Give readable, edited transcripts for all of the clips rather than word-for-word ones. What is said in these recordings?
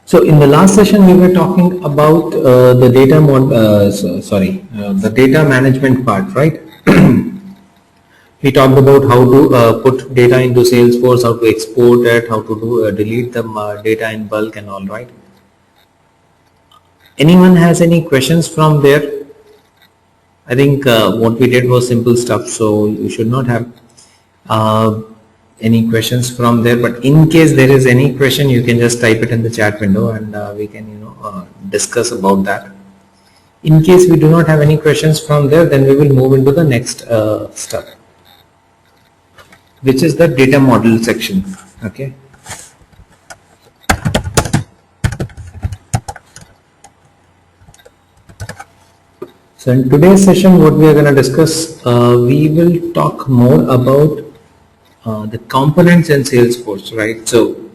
So in the last session, we were talking about the the data management part, right? We talked about how to put data into Salesforce, how to export it, how to delete the data in bulk and all, right? Anyone has any questions from there? I think what we did was simple stuff, so you should not have uh, any questions from there. But in case there is any question, you can just type it in the chat window, and we can discuss about that. In case we do not have any questions from there, then we will move into the next step, which is the data model section. Okay. So in today's session, what we are going to discuss, we will talk more about the components in Salesforce, right? So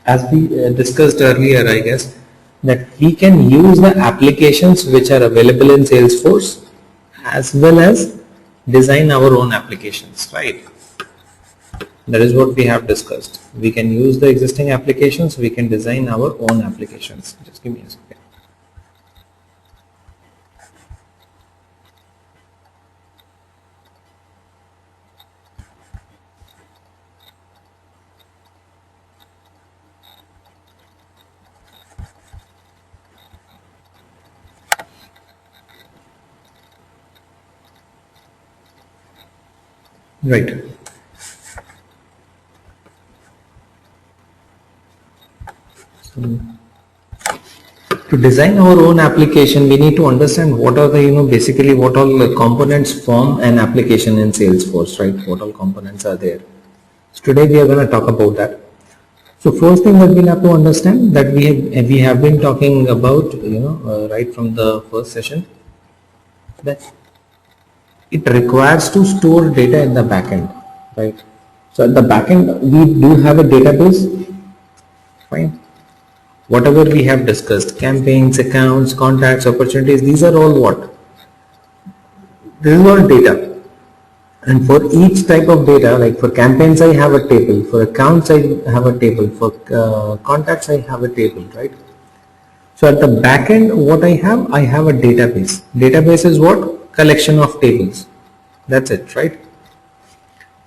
as we discussed earlier, I guess, that we can use the applications which are available in Salesforce as well as design our own applications, right? That is what we have discussed. We can use the existing applications, we can design our own applications. Just give me a second. Right. So, to design our own application, we need to understand what are the, basically what all the components form an application in Salesforce, right? What all components are there. So today we are going to talk about that. So first thing that we'll have to understand that we have been talking about, right from the first session, that it requires to store data in the backend, right? So at the backend, we do have a database, fine. Whatever we have discussed, campaigns, accounts, contacts, opportunities, these are all what? This is all data. And for each type of data, like for campaigns, I have a table. For accounts, I have a table. For contacts, I have a table, right? So at the back end, what I have a database. Database is what? Collection of tables. That's it, right?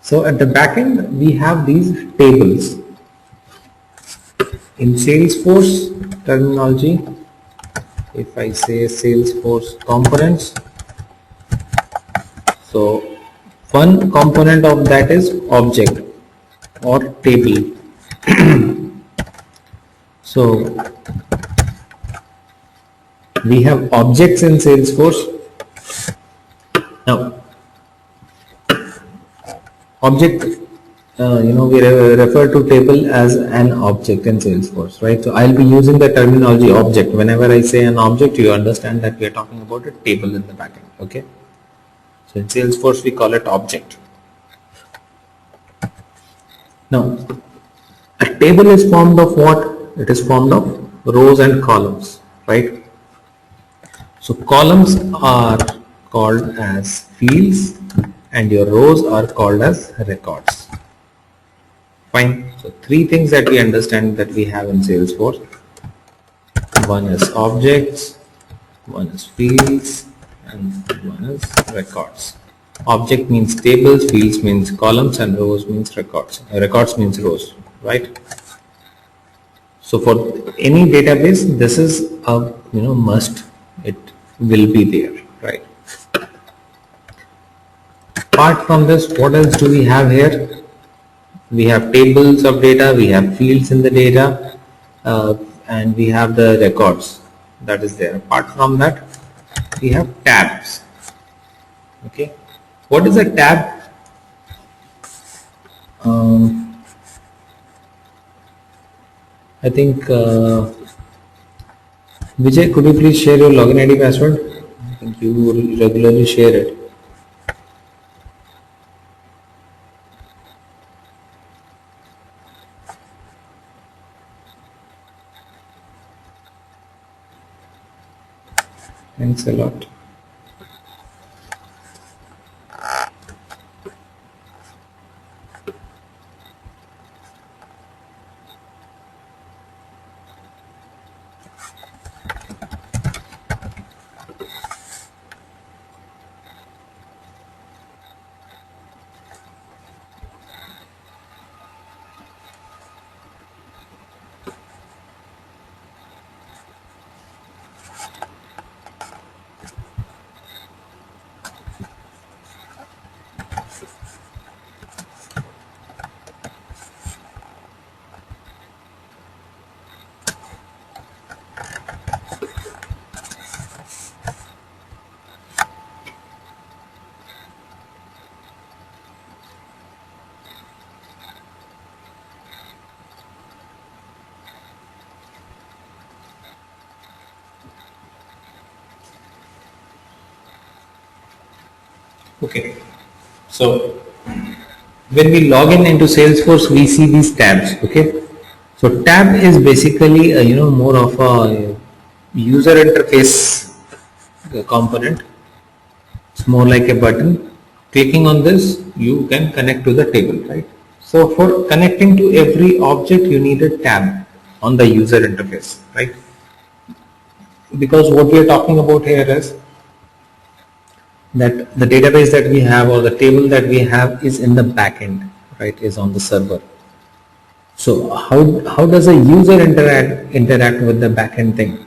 So at the back end, we have these tables. In Salesforce terminology, if I say Salesforce components, so one component of that is object or table. So we have objects in Salesforce. Now object, we refer to table as an object in Salesforce, right? So I'll be using the terminology object. Whenever I say an object, you understand that we are talking about a table in the backend, okay? So in Salesforce, we call it object. Now, a table is formed of what? It is formed of rows and columns, right? So columns are called as fields and your rows are called as records. Fine. So three things that we understand that we have in Salesforce. One is objects, one is fields, and one is records. Object means tables, fields means columns, and rows means records. Records means rows, right? So for any database, this is a must. It will be there, right? Apart from this, what else do we have here? We have tables of data, we have fields in the data, and we have the records that is there. Apart from that, we have tabs. Okay, what is a tab? I think Vijay, could you please share your login ID password? I think you regularly share it. Thanks a lot. Okay. So when we log in into Salesforce, we see these tabs. Okay. So tab is basically more of a user interface component. It's more like a button. Clicking on this, you can connect to the table, right? So for connecting to every object, you need a tab on the user interface, right? Because what we are talking about here is that the database that we have or the table that we have is in the backend, right? Is on the server. So how does a user interact with the backend thing?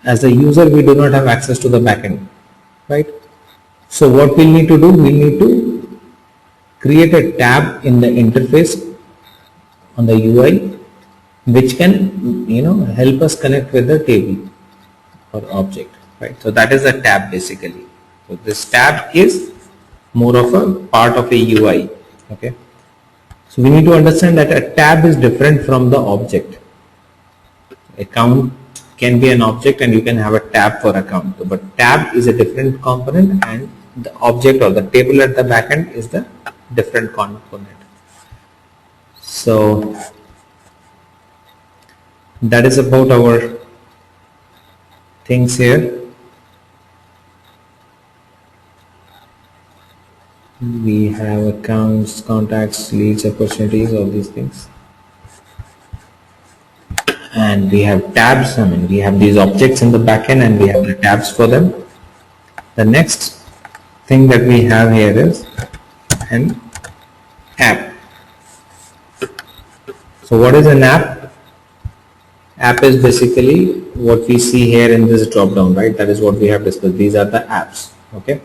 As a user, we do not have access to the backend, right? So what we need to do, we need to create a tab in the interface on the UI, which can help us connect with the table or object, right? So that is a tab basically. So this tab is more of a part of a UI. Okay. So we need to understand that a tab is different from the object. Account can be an object and you can have a tab for account. But tab is a different component and the object or the table at the back end is the different component. So that is about our things here. We have accounts, contacts, leads, opportunities, all these things. And we have tabs. I mean, we have these objects in the backend and we have the tabs for them. The next thing that we have here is an app. So what is an app? App is basically what we see here in this drop down, right? That is what we have discussed. These are the apps. Okay.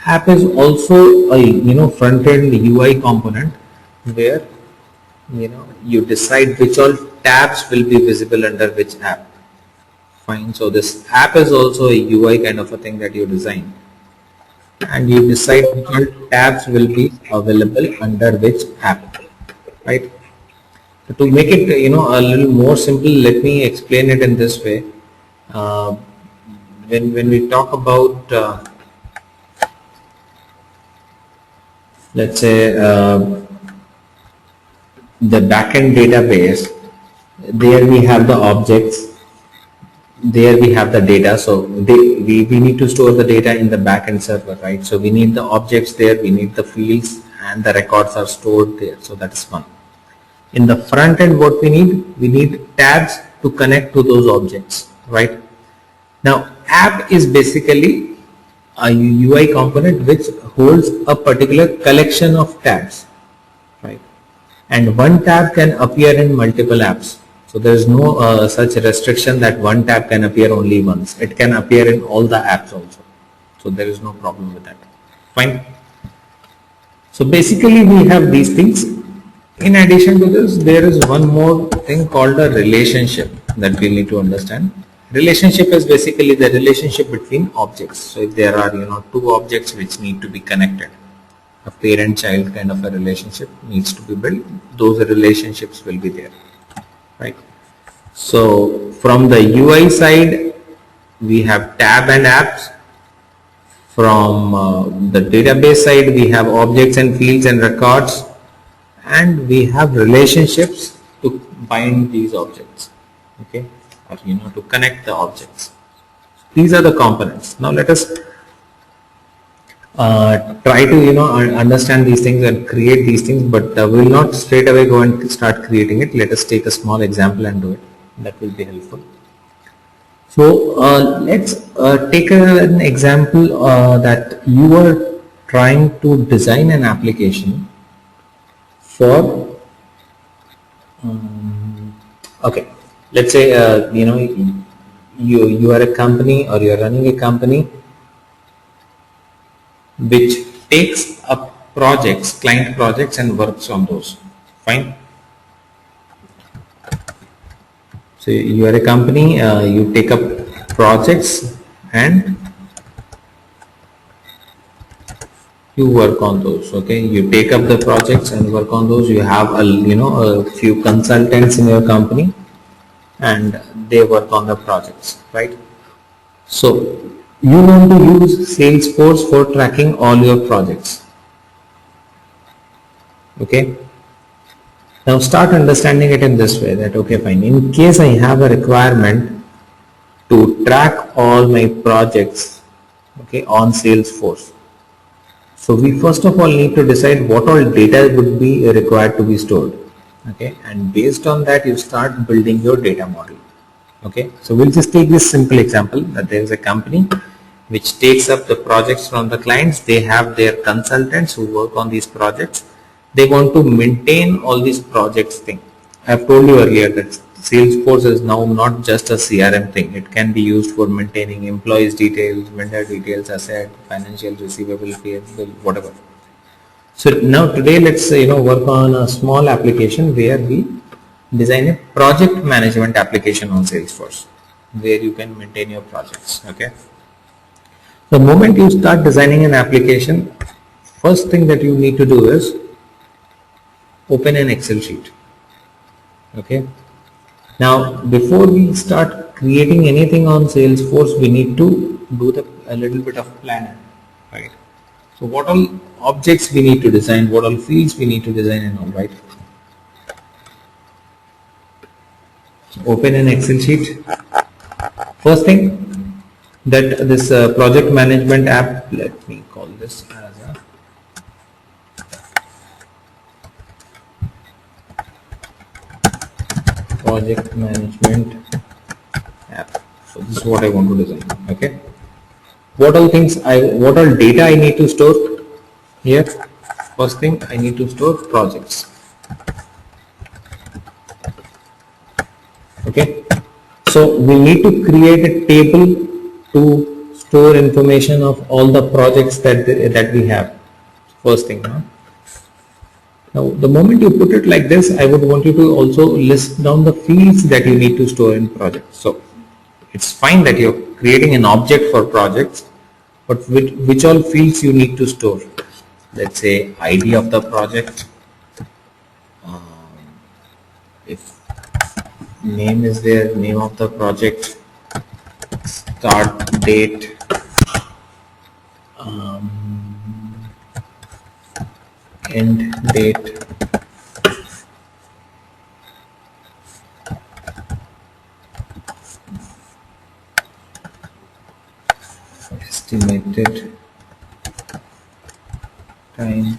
App is also a front end UI component where you decide which all tabs will be visible under which app. Fine. So this app is also a UI kind of a thing that you design, and you decide which all tabs will be available under which app, right? So to make it a little more simple, let me explain it in this way. When we talk about let's say the backend database, there we have the objects, there we have the data. So we need to store the data in the backend server, right? So we need the objects there, we need the fields, and the records are stored there. So that's one. In the front end, what we need tabs to connect to those objects, right? Now app is basically a UI component which holds a particular collection of tabs, right? And one tab can appear in multiple apps. So there is no such restriction that one tab can appear only once. It can appear in all the apps also. So there is no problem with that. Fine. So basically we have these things. In addition to this, there is one more thing called a relationship that we need to understand. Relationship is basically the relationship between objects. So if there are two objects which need to be connected, a parent-child kind of a relationship needs to be built, those relationships will be there, right? So from the UI side, we have tab and apps. From the database side, we have objects and fields and records, and we have relationships to bind these objects, okay, or to connect the objects. These are the components. Now let us try to understand these things and create these things, but we will not straight away go and start creating it. Let us take a small example and do it. That will be helpful. So let's take an example that you are trying to design an application for okay, let's say you are a company, or you are running a company which takes up projects, client projects, and works on those. Fine. So you are a company, you take up projects and you work on those. Okay, you take up the projects and work on those. You have a few consultants in your company and they work on the projects, right? So You want to use Salesforce for tracking all your projects. Okay. Now start understanding it in this way, that okay fine, in case I have a requirement to track all my projects, okay, on Salesforce. So we first of all need to decide what all data would be required to be stored. Okay, and based on that you start building your data model. Okay, so we'll just take this simple example that there is a company which takes up the projects from the clients. They have their consultants who work on these projects. They want to maintain all these projects thing. I have told you earlier that Salesforce is now not just a CRM thing. It can be used for maintaining employees details, vendor details, asset, financial, receivable, payable, whatever. So now today let's work on a small application where we design a project management application on Salesforce where you can maintain your projects. Okay. The moment you start designing an application, first thing that you need to do is open an Excel sheet. Okay. Now before we start creating anything on Salesforce, we need to do a little bit of planning, right? So what all objects we need to design, what all fields we need to design and all, right? So open an Excel sheet. First thing, that this project management app, let me call this as a project management app. So this is what I want to design. Okay. What all data I need to store here? First thing, I need to store projects. Okay. So we need to create a table to store information of all the projects that we have. First thing. Now the moment you put it like this, I would want you to also list down the fields that you need to store in projects. So it's fine that you're creating an object for projects, but which all fields you need to store. Let's say ID of the project, if name is there, name of the project, start date, end date, estimated time.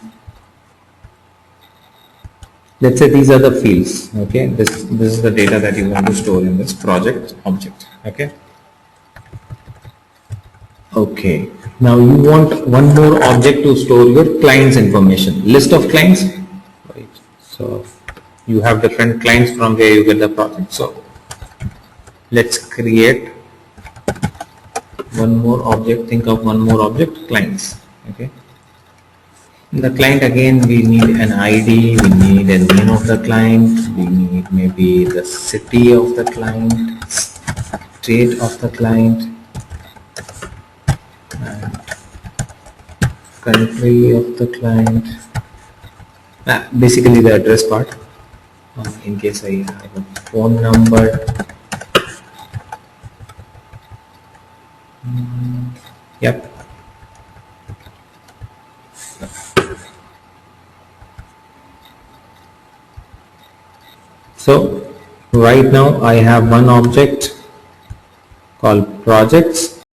Let's say these are the fields. Okay, this is the data that you want to store in this project object. Okay. Okay. Now you want one more object to store your clients information. List of clients. Right. So you have different clients from where you get the project. So let's create one more object. Think of one more object, clients. Okay. In the client, again we need an ID, we need a name of the client, we need maybe the city of the client, state of the client, and country of the client. Basically the address part, in case I have a phone number. Yep. So right now I have one object called projects,